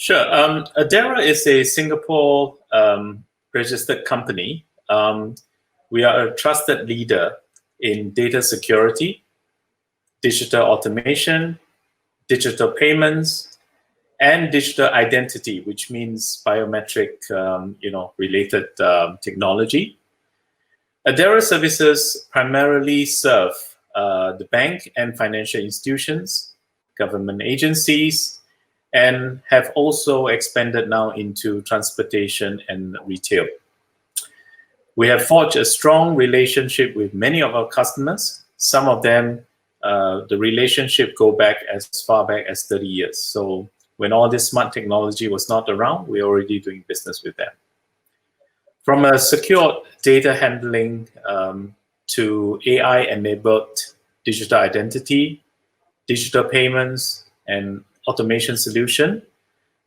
Sure. Adera is a Singapore registered company. We are a trusted leader in data security, digital automation, digital payments, and digital identity, which means biometric, related technology. Adera services primarily serve the bank and financial institutions, government agencies, and have also expanded now into transportation and retail. We have forged a strong relationship with many of our customers. Some of them, the relationship go back as far back as 30 years. So when all this smart technology was not around, we're already doing business with them. From a secure data handling to AI-enabled digital identity, digital payments, and automation solution,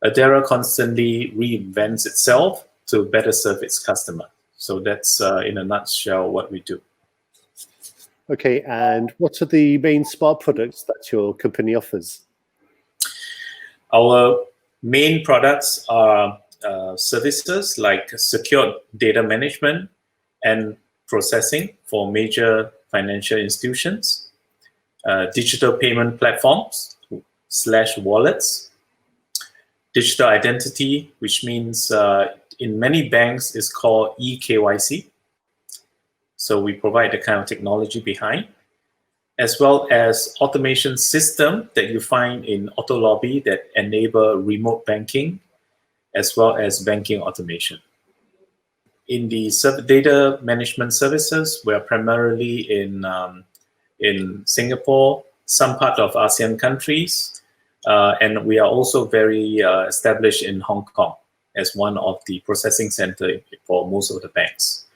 Adera constantly reinvents itself to better serve its customer. So that's, in a nutshell, what we do. Okay, and what are the main smart products that your company offers? Our main products are services like secure data management and processing for major financial institutions, digital payment platforms / wallets, digital identity, which means in many banks is called eKYC. So we provide the kind of technology behind, as well as automation system that you find in Auto Lobby that enable remote banking, as well as banking automation. In the data management services, we are primarily in Singapore, some part of ASEAN countries, and we are also very established in Hong Kong as one of the processing center for most of the banks.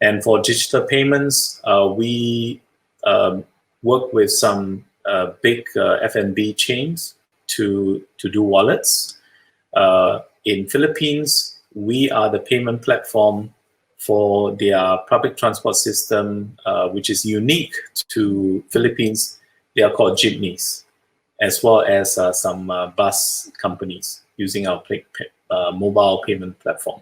And for digital payments, we work with some big F&B chains to do wallets. In Philippines, we are the payment platform for their public transport system, which is unique to Philippines. They are called jeepneys, as well as some bus companies using our mobile payment platform.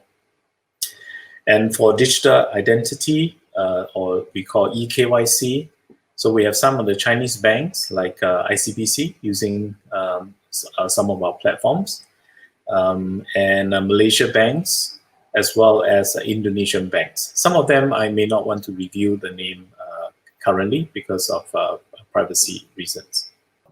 And for digital identity, or we call eKYC, so we have some of the Chinese banks like ICBC using some of our platforms, and Malaysia banks, as well as Indonesian banks. Some of them I may not want to reveal the name currently because of privacy reasons.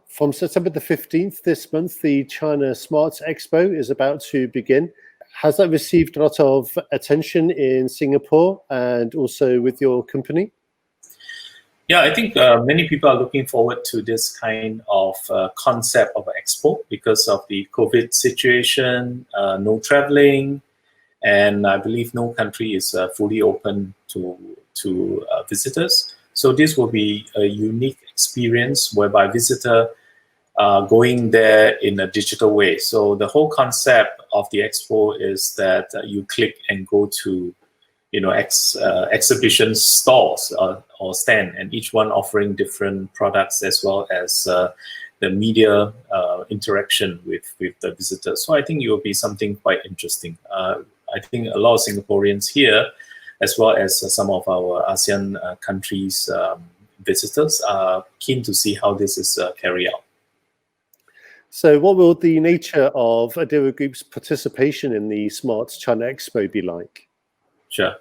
From September the 15th this month, the China Smart Expo is about to begin. Has that received a lot of attention in Singapore and also with your company? Yeah, I think many people are looking forward to this kind of concept of an expo because of the COVID situation, no traveling, and I believe no country is fully open to visitors. So this will be a unique experience whereby visitor going there in a digital way. So the whole concept of the expo is that you click and go to, exhibition stalls or stand, and each one offering different products as well as the media interaction with the visitors. So I think it will be something quite interesting. I think a lot of Singaporeans here, as well as some of our ASEAN countries visitors, are keen to see how this is carried out. So what will the nature of Adera Group's participation in the Smart China Expo be like? Sure.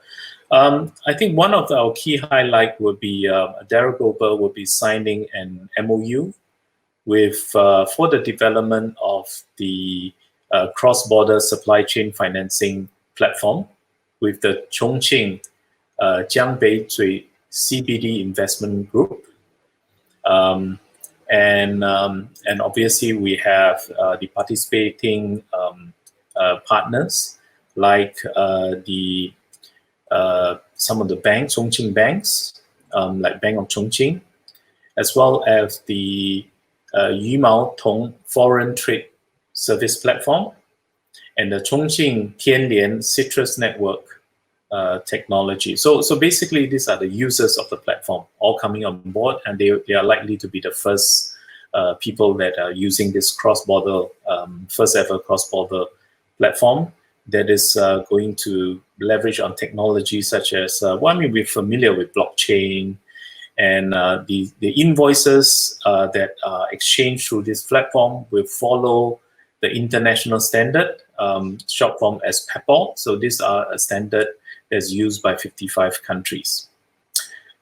I think one of our key highlights would be Adera Global will be signing an MOU with for the development of the cross-border supply chain financing platform with the Chongqing Jiangbeizui CBD Investment Group. And obviously we have the participating partners like some of the banks, Chongqing banks, like Bank of Chongqing, as well as the Yumao Tong Foreign Trade Service Platform, and the Chongqing Tianlian Citrus Network technology. So basically these are the users of the platform all coming on board, and they are likely to be the first people that are using this cross-border, first ever cross-border platform that is going to leverage on technology such as, we're familiar with blockchain, and the invoices that are exchanged through this platform will follow the international standard, short form as PEPAL. So these are a standard that's used by 55 countries.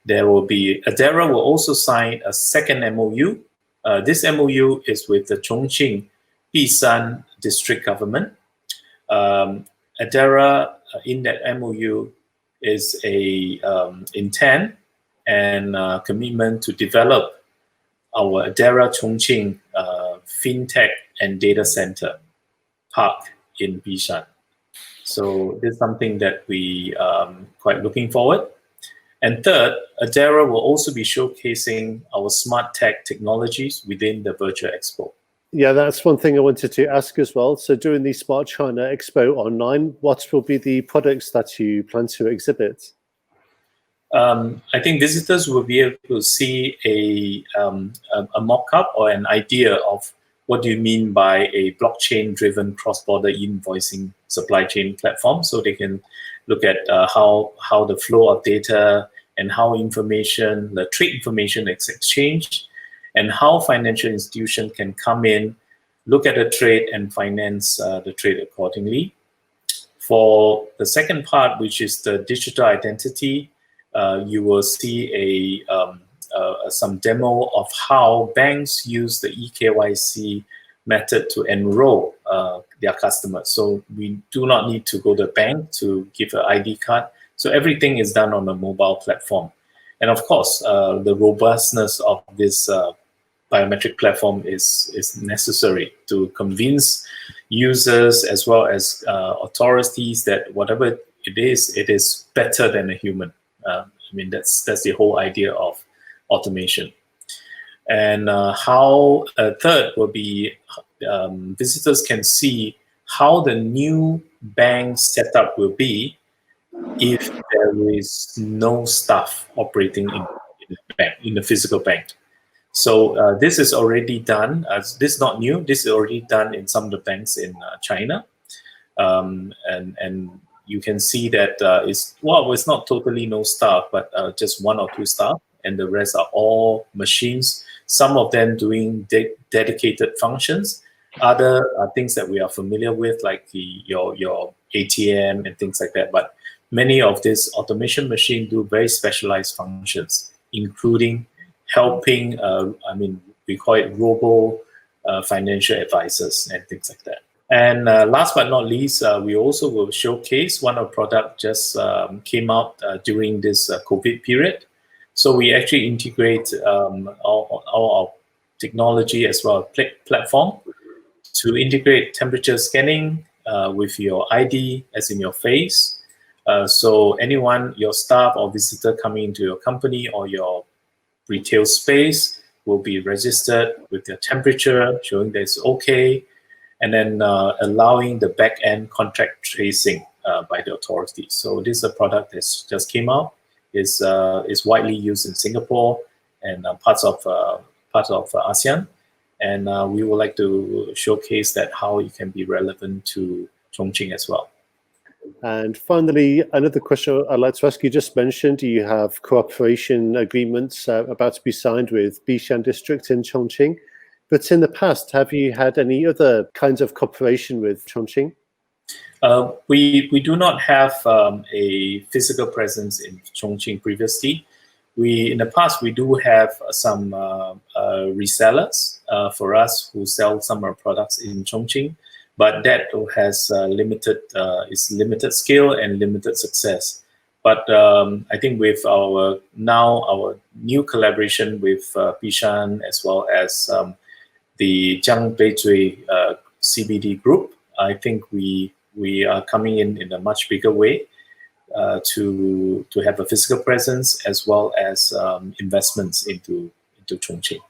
There will be, Adera will also sign a second MOU. This MOU is with the Chongqing Bishan district government. Adera in that MOU is a intent and commitment to develop our Adera Chongqing FinTech and Data Center Park in Bishan. So this is something that we quite looking forward. And third, Adera will also be showcasing our smart tech technologies within the Virtual Expo. Yeah, that's one thing I wanted to ask as well. So during the Smart China Expo online, what will be the products that you plan to exhibit? I think visitors will be able to see a mock-up or an idea of what do you mean by a blockchain-driven cross-border invoicing supply chain platform. So they can look at how the flow of data and how information, the trade information is exchanged, and how financial institutions can come in, look at the trade and finance the trade accordingly. For the second part, which is the digital identity, you will see some demo of how banks use the eKYC method to enroll their customers. So we do not need to go to the bank to give an ID card. So everything is done on a mobile platform. And of course, the robustness of this biometric platform is necessary to convince users as well as authorities that whatever it is better than a human. I mean, that's the whole idea of automation. And third will be visitors can see how the new bank setup will be if there is no staff operating in the bank, in the physical bank. So this is already done. This is not new. This is already done in some of the banks in China, and you can see that it's not totally no staff, but just one or two staff, and the rest are all machines. Some of them doing dedicated functions. Other things that we are familiar with, like your ATM and things like that. But many of these automation machines do very specialized functions, including helping. We call it robo financial advisors and things like that. And last but not least, we also will showcase one of the product just came out during this COVID period. So we actually integrate all our technology as well as platform to integrate temperature scanning with your ID, as in your face. So anyone, your staff or visitor coming into your company or your retail space will be registered with their temperature, showing that it's okay, and then allowing the back-end contact tracing by the authorities. So this is a product that just came out. Is widely used in Singapore and parts of ASEAN, and we would like to showcase that how it can be relevant to Chongqing as well. And finally, another question I'd like to ask. You just mentioned you have cooperation agreements about to be signed with Bishan District in Chongqing, but in the past, have you had any other kinds of cooperation with Chongqing? We do not have a physical presence in Chongqing previously. In the past, we do have some resellers for us who sell some of our products in Chongqing, but that has limited scale and limited success. But I think with our new collaboration with Bishan as well as the Jiangbeizui CBD group, I think we are coming in a much bigger way to have a physical presence as well as investments into Chongqing.